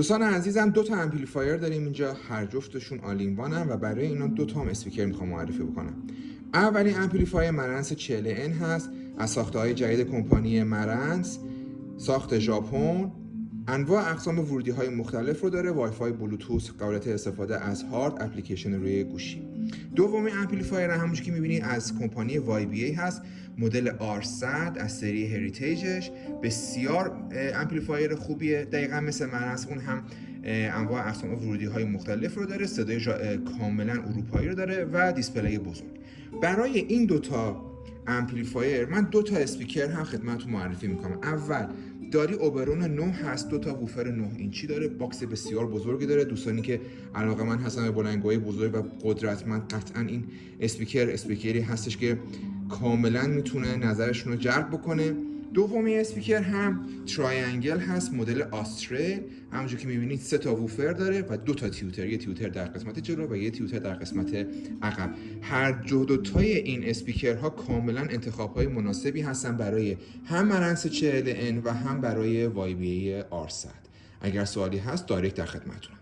دوستان عزیزم، دو تا امپلیفایر داریم اینجا، هر جفتشون آل این وانن و برای اینا دو تا هم اسپیکر میخوام معرفی بکنم. اولین امپلیفایر مرنس 40N هست، از ساخته‌های جدید کمپانی مرنس، ساخت ژاپن. انواع اقسام ورودی‌های مختلف رو داره، وای فای، بلوتوث، قابلیت استفاده از هارد، اپلیکیشن روی گوشی. دومین امپلیفایر همونجوری که می‌بینید از کمپانی YBA هست، مدل R100 از سری هریتیجش. بسیار امپلیفایر خوبیه، دقیقاً مثل مرنس اون هم انواع اقسام ورودی‌های مختلف رو داره، صدای کاملاً اروپایی رو داره و دیسپلی بزرگ. برای این دوتا امپلیفایر من دو تا اسپیکر هم خدمتتون معرفی میکنم. اول داری اوبرون 9 هست، دو تا ووفر 9 اینچی داره، باکس بسیار بزرگی داره. دوستانی که علاقه‌مند هستن به بلندگوهای بزرگ و قدرتمند، قطعا این اسپیکری هستش که کاملا میتونه نظرشون رو جلب بکنه. دومی اسپیکر هم تراینگل هست، مدل آستریل. همونجور که میبینید 3 تا ووفر داره و 2 تا تیوتر، یه تیوتر در قسمت جلو و یه تیوتر در قسمت عقب. هر دو تای این اسپیکرها کاملا انتخاب‌های مناسبی هستن برای هم مرنس 40N و هم برای YBA R100. اگر سوالی هست دایرکت در خدمتتونم.